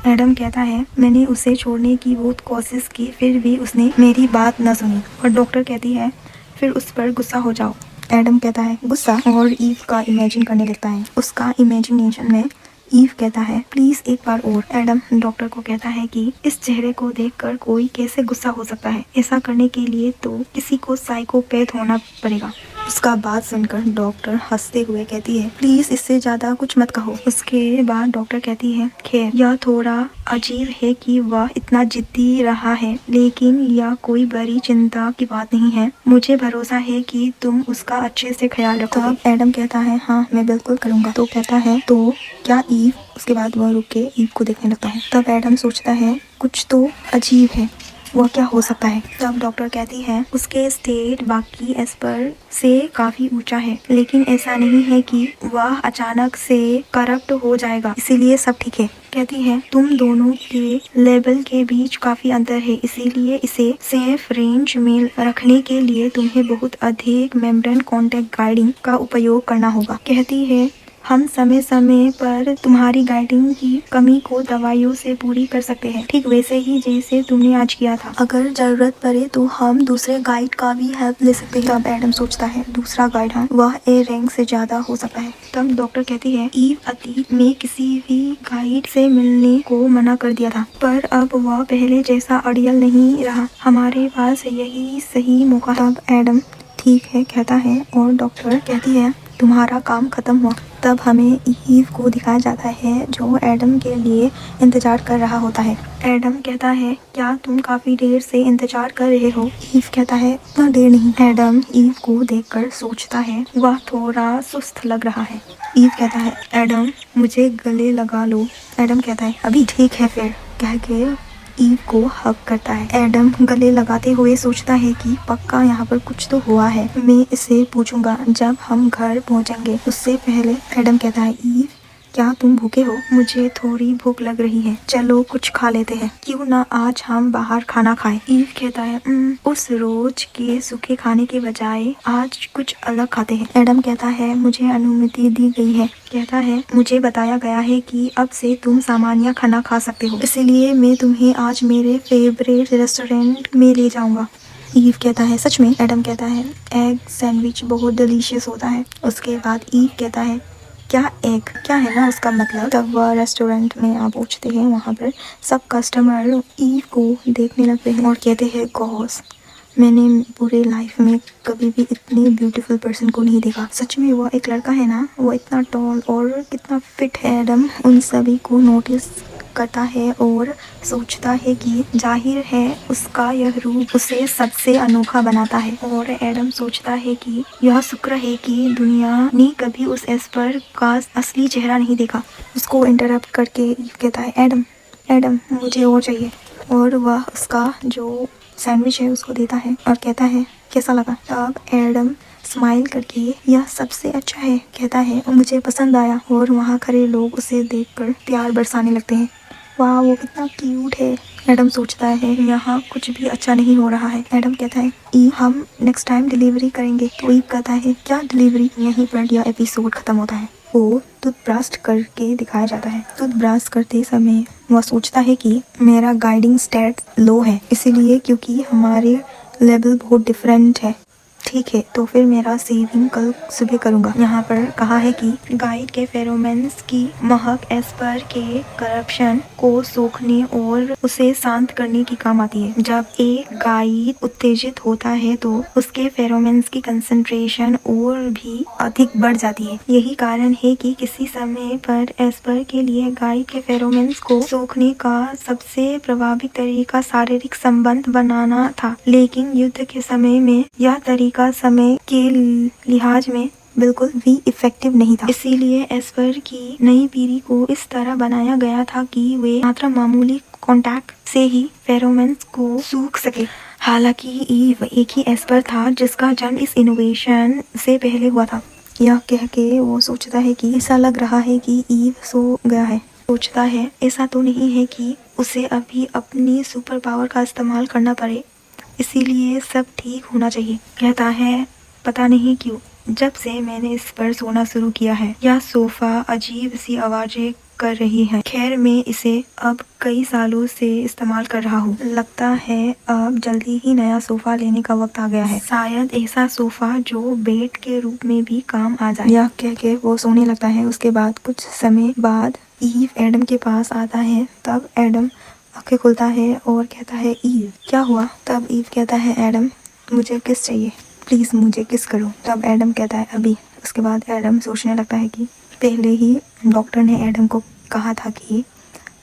एडम कहता है मैंने उसे छोड़ने की बहुत कोशिश की, फिर भी उसने मेरी बात न सुनी। और डॉक्टर कहती है फिर उस पर गुस्सा हो जाओ। एडम कहता है गुस्सा, और ईव का इमेजिन करने लगता है। उसका इमेजिनेशन में ईव कहता है प्लीज एक बार और। एडम डॉक्टर को कहता है कि इस चेहरे को देखकर कोई कैसे गुस्सा हो सकता है, ऐसा करने के लिए तो किसी को साइकोपैथ होना पड़ेगा। उसका बात सुनकर डॉक्टर हंसते हुए कहती है प्लीज इससे ज्यादा कुछ मत कहो। उसके बाद डॉक्टर कहती है खैर यह थोड़ा अजीब है कि वह इतना जिद्दी रहा है, लेकिन यह कोई बड़ी चिंता की बात नहीं है, मुझे भरोसा है कि तुम उसका अच्छे से ख्याल रखोगे। तब एडम कहता है हाँ मैं बिल्कुल करूँगा। तो कहता है तो क्या ईव। उसके बाद वह रुक के ईव को देखने लगता है। तब एडम सोचता है कुछ तो अजीब है, वह क्या हो सकता है। तब डॉक्टर कहती है उसके स्टेट बाकी एस्पर से काफी ऊंचा है, लेकिन ऐसा नहीं है कि वह अचानक से करप्ट हो जाएगा, इसीलिए सब ठीक है। कहती है तुम दोनों के लेवल के बीच काफी अंतर है, इसीलिए इसे सेफ रेंज में रखने के लिए तुम्हें बहुत अधिक मेम्ब्रेन कॉन्टैक्ट गाइडिंग का उपयोग करना होगा। कहती है हम समय समय पर तुम्हारी गाइडिंग की कमी को दवाइयों से पूरी कर सकते हैं, ठीक वैसे ही जैसे तुमने आज किया था। अगर जरूरत पड़े तो हम दूसरे गाइड का भी हेल्प ले सकते हैं। तब एडम सोचता है दूसरा गाइड, हाँ वह ए रैंक से ज्यादा हो सकता है। तब डॉक्टर कहती है ईव अतीत में किसी भी गाइड से मिलने को मना कर दिया था, पर अब वह पहले जैसा अड़ियल नहीं रहा, हमारे पास यही सही मौका। तब एडम ठीक है कहता है और डॉक्टर कहती है तुम्हारा काम खत्म हुआ। तब हमें ईव को दिखाया जाता है जो एडम के लिए इंतजार कर रहा होता है। एडम कहता है क्या तुम काफी देर से इंतजार कर रहे हो। ईव कहता है इतना देर नहीं। एडम ईव को देखकर सोचता है वह थोड़ा सुस्त लग रहा है। ईव कहता है एडम मुझे गले लगा लो। एडम कहता है अभी ठीक है फिर, कह के ईव को हग करता है। एडम गले लगाते हुए सोचता है कि पक्का यहाँ पर कुछ तो हुआ है, मैं इसे पूछूंगा जब हम घर पहुँचेंगे। उससे पहले एडम कहता है ईव क्या तुम भूखे हो, मुझे थोड़ी भूख लग रही है, चलो कुछ खा लेते हैं, क्यों ना आज हम बाहर खाना खाएं। ईव कहता है उस रोज के सूखे खाने के बजाय आज कुछ अलग खाते हैं। एडम कहता है मुझे अनुमति दी गई है। कहता है मुझे बताया गया है कि अब से तुम सामान्य खाना खा सकते हो, इसलिए मैं तुम्हें आज मेरे फेवरेट रेस्टोरेंट में ले जाऊंगा। ईव कहता है सच में। एडम कहता है एग सैंडविच बहुत डिलीशियस होता है। उसके बाद ईव कहता है क्या एग क्या है ना उसका मतलब। तब वह रेस्टोरेंट में आप पहुँचते हैं, वहाँ पर सब कस्टमर ईव को देखने लगते हैं और कहते हैं गॉस मैंने पूरे लाइफ में कभी भी इतनी ब्यूटीफुल पर्सन को नहीं देखा, सच में वो एक लड़का है ना, वो इतना टॉल और कितना फिट है। एडम उन सभी को नोटिस करता है और सोचता है कि जाहिर है उसका यह रूप उसे सबसे अनोखा बनाता है। और एडम सोचता है कि यह शुक्र है कि दुनिया ने कभी उस एस्पर का असली चेहरा नहीं देखा। उसको इंटरप्ट करके कहता है एडम एडम मुझे और चाहिए, और वह उसका जो सैंडविच है उसको देता है और कहता है कैसा लगा? तब एडम स्माइल करके यह सबसे अच्छा है कहता है और मुझे पसंद आया, और वहाँ खड़े लोग उसे देखकर प्यार बरसाने लगते हैं। वाह, वो कितना क्यूट है। एडम सोचता है यहाँ कुछ भी अच्छा नहीं हो रहा है। एडम कहता है ईव हम नेक्स्ट टाइम डिलीवरी करेंगे। तो ईव कहता है क्या डिलीवरी? यहीं पर यह एपिसोड खत्म होता है। वो टूथब्रश करके दिखाया जाता है। टूथब्रश करते समय वह सोचता है कि मेरा गाइडिंग स्टैट लो है, इसीलिए क्योंकि हमारे लेवल बहुत डिफरेंट है। ठीक है, तो फिर मेरा सेविंग कल सुबह करूँगा। यहाँ पर कहा है कि गाइड के फेरोमेंस की महक एस्पर के करप्शन को सोखने और उसे शांत करने की काम आती है। जब एक गाइड उत्तेजित होता है तो उसके फेरोमेंस की कंसंट्रेशन और भी अधिक बढ़ जाती है। यही कारण है कि किसी समय पर एस्पर के लिए गाइड के फेरोमेंस को सोखने का सबसे प्रभावी तरीका शारीरिक संबंध बनाना था, लेकिन युद्ध के समय में यह तरीका समय के लिहाज में बिल्कुल भी इफेक्टिव नहीं था। इसीलिए एस्पर की नई पीढ़ी को इस तरह बनाया गया था कि वे मात्र मामूली कांटेक्ट से ही फेरोमेंस को सूख सके। हालांकि ईव एक ही एस्पर था जिसका जन्म इस इनोवेशन से पहले हुआ था। यह कह के वो सोचता है कि ऐसा लग रहा है कि ईव सो गया है। सोचता है ऐसा तो नहीं है कि उसे अभी अपनी सुपर पावर का इस्तेमाल करना पड़े, इसीलिए सब ठीक होना चाहिए। कहता है पता नहीं क्यों जब से मैंने इस पर सोना शुरू किया है यह सोफा अजीब सी आवाजें कर रही है। खैर मैं इसे अब कई सालों से इस्तेमाल कर रहा हूँ। लगता है अब जल्दी ही नया सोफा लेने का वक्त आ गया है। शायद ऐसा सोफा जो बेड के रूप में भी काम आ जाए। यह कह के वो सोने लगता है। उसके बाद कुछ समय बाद ईव एडम के पास आता है। तब एडम आंखें खुलता है और कहता है ईव क्या हुआ? तब ईव कहता है एडम मुझे किस चाहिए, प्लीज मुझे किस करो। तब एडम कहता है अभी। उसके बाद एडम सोचने लगता है कि पहले ही डॉक्टर ने एडम को कहा था कि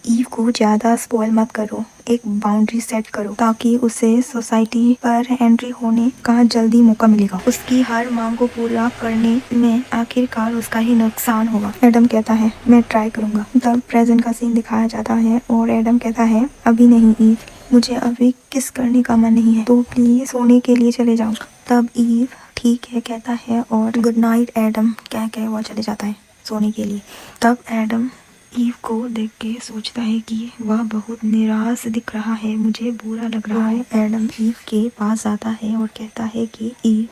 ईव को ज़्यादा स्पॉइल मत करो, एक बाउंड्री सेट करो ताकि उसे सोसाइटी पर एंट्री होने का जल्दी मौका मिलेगा। उसकी हर मांग को पूरा करने में आखिरकार उसका ही नुकसान होगा। एडम कहता है मैं ट्राई करूंगा। तब प्रेजेंट का सीन दिखाया जाता है और एडम कहता है अभी नहीं ईव, मुझे अभी किस करने का मन नहीं है, तो प्लीज सोने के लिए चले जाओ। तब ईव ठीक है कहता है और गुड नाइट एडम कह के वो चले जाता है सोने के लिए। तब एडम ईव को देख के सोचता है कि वह बहुत निराश दिख रहा है, मुझे बुरा लग रहा है। एडम ईव के पास जाता है और कहता है कि ईव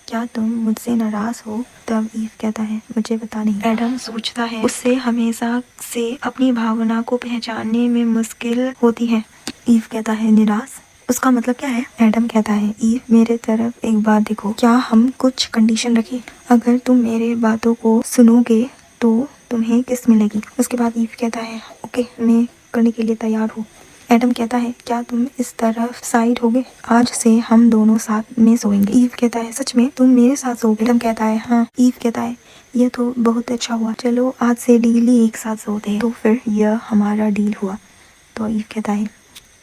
क्या तुम मुझसे नाराज हो? तब ईव कहता है मुझे पता नहीं। एडम सोचता है उससे हमेशा से अपनी भावना को पहचानने में मुश्किल होती है। ईव कहता है निराश, उसका मतलब क्या है? एडम कहता है ईव मेरे तरफ एक बात देखो, क्या हम कुछ कंडीशन रखें? अगर तुम मेरे बातों को सुनोगे तो तुम्हें किस मिलेगी? उसके बाद ईव कहता है ओके मैं करने के लिए तैयार हूँ। एडम कहता है क्या तुम इस तरफ साइड होगे? आज से हम दोनों साथ में सोएंगे। ईव कहता है सच में तुम मेरे साथ सोओगे? एडम कहता है हाँ। ईव कहता है यह तो बहुत अच्छा हुआ, चलो आज से डेली एक साथ सोते हैं। तो फिर यह हमारा डील हुआ। तो ईव कहता है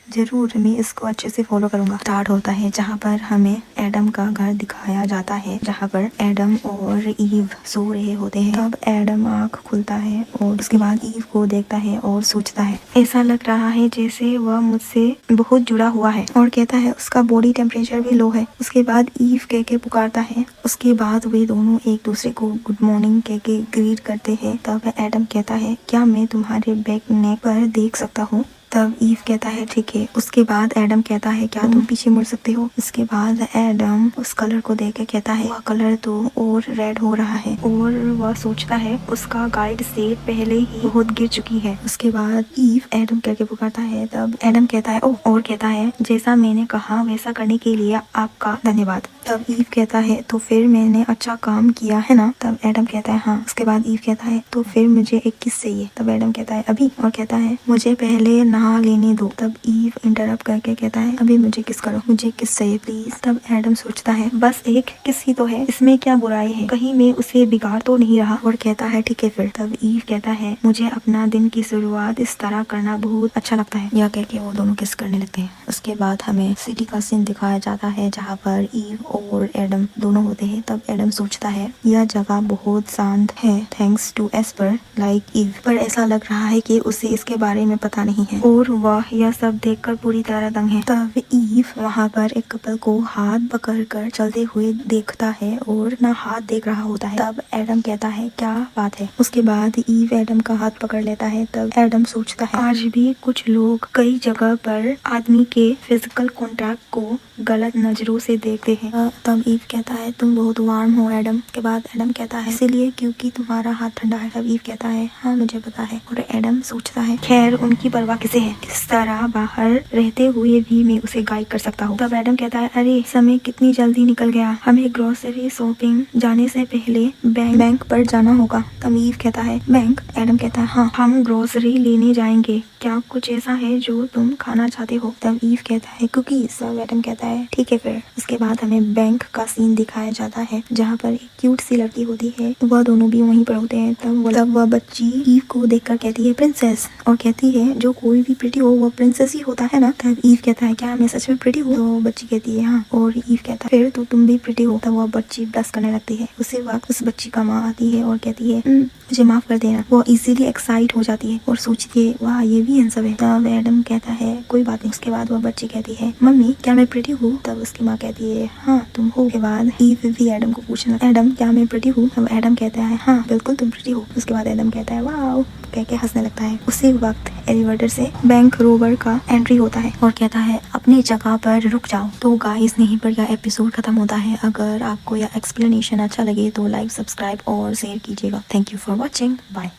जरूर मैं इसको अच्छे से फॉलो करूंगा। स्टार्ट होता है जहाँ पर हमें एडम का घर दिखाया जाता है, जहाँ पर एडम और ईव सो रहे होते हैं। तब एडम आँख खुलता है और उसके बाद ईव को देखता है और सोचता है ऐसा लग रहा है जैसे वह मुझसे बहुत जुड़ा हुआ है, और कहता है उसका बॉडी टेम्परेचर भी लो है। उसके बाद ईव कह के पुकारता है। उसके बाद वे दोनों एक दूसरे को गुड मॉर्निंग कह के ग्रीट करते हैं। तब एडम कहता है क्या मैं तुम्हारे बैक नेक पर देख सकता हूँ? तब ईव कहता है ठीक है। उसके बाद एडम कहता है क्या तुम पीछे मुड़ सकते हो? इसके बाद एडम उस कलर को देख के कहता है वह कलर तो और रेड हो रहा है, और वह सोचता है उसका गाइड सेट पहले ही बहुत गिर चुकी है। उसके बाद ईव एडम करके पुकारता है। तब एडम कहता है और कहता है जैसा मैंने कहा वैसा करने के लिए आपका धन्यवाद। तब ईव कहता है तो फिर मैंने अच्छा काम किया है ना? तब एडम कहता है हाँ। उसके बाद ईव कहता है तो फिर मुझे एक किस चाहिए? तब एडम कहता है अभी, और कहता है मुझे पहले नहा लेने दो। तब ईव इंटरप्ट करके कहता है अभी मुझे किस करो, मुझे किस चाहिए प्लीज। तब एडम सोचता है बस एक किस ही तो है, इसमें क्या बुराई है, कहीं मैं उसे बिगाड़ तो नहीं रहा, और कहता है ठीक है फिर। तब ईव कहता है मुझे अपना दिन की शुरुआत इस तरह करना बहुत अच्छा लगता है। यह कह के वो दोनों किस करने लगते हैं। उसके बाद हमें सिटी का सीन दिखाया जाता है जहाँ पर ईव और एडम दोनों होते हैं। तब एडम सोचता है यह जगह बहुत शांत है थैंक्स टू एस्पर लाइक ईव, पर ऐसा लग रहा है कि उसे इसके बारे में पता नहीं है और वह यह सब देखकर पूरी तरह दंग है। तब ईव वहाँ पर एक कपल को हाथ पकड़कर चलते हुए देखता है और ना हाथ देख रहा होता है। तब एडम कहता है क्या बात है। उसके बाद ईव एडम का हाथ पकड़ लेता है। तब एडम सोचता है आज भी कुछ लोग कई जगह पर आदमी के फिजिकल कॉन्टैक्ट को गलत नजरों से देखते हैं। तब ईव कहता है तुम बहुत वार्म हो एडम। के बाद एडम कहता है इसीलिए क्योंकि तुम्हारा हाथ ठंडा है। तब ईव कहता है हाँ मुझे पता है। और एडम सोचता है खैर उनकी परवाह किसे है, इस तरह बाहर रहते हुए भी मैं उसे गाइड कर सकता हूँ। तब एडम कहता है अरे समय कितनी जल्दी निकल गया, हमें ग्रोसरी शॉपिंग जाने से पहले बैंक पर जाना होगा। तब ईव कहता है बैंक। एडम कहता है हाँ हम ग्रोसरी लेने जाएंगे, क्या कुछ ऐसा है जो तुम खाना चाहते हो। तब ईव कहता है कुकीज। तब एडम कहता है ठीक है फिर। उसके बाद हमें बैंक का सीन दिखाया जाता है जहाँ पर एक क्यूट सी लड़की होती है, वह दोनों भी वहीं पर होते हैं। तब वह बच्ची ईव को देखकर कहती है प्रिंसेस, और कहती है जो कोई भी प्रिटी हो वो प्रिंसेस ही होता है ना। तब ईव कहता है क्या मैं सच में प्रिटी हूँ। तो बच्ची कहती है हाँ, और ईव कहता है फिर तो तुम भी प्रिटी हो। तब वह बच्ची ब्लश करने लगती है। उसी वक्त उस बच्ची का माँ आती है और कहती है मुझे माफ कर देना। वो इजीली एक्साइट हो जाती है और सोचती है वाह ये भी हैंडसम है। तब एडम कहता है कोई बात नहीं। उसके बाद वह बच्ची कहती है मम्मी क्या मैं प्रिटी हूँ। तब उसकी माँ कहती है हाँ तुम हो। के बाद ईव भी एडम को पूछना एडम क्या मैं प्रिटी हूँ। तब एडम कहता है हाँ बिल्कुल तुम प्रिटी हो। उसके बाद एडम कहता है वाह कह के हंसने लगता है। उसी वक्त एलिवेटर से बैंक रोबर का एंट्री होता है और कहता है अपनी जगह पर रुक जाओ। तो गाइस यहीं पर यह एपिसोड खत्म होता है। अगर आपको यह एक्सप्लेनेशन अच्छा लगे तो लाइक सब्सक्राइब और शेयर कीजिएगा। Thank you for watching. Bye.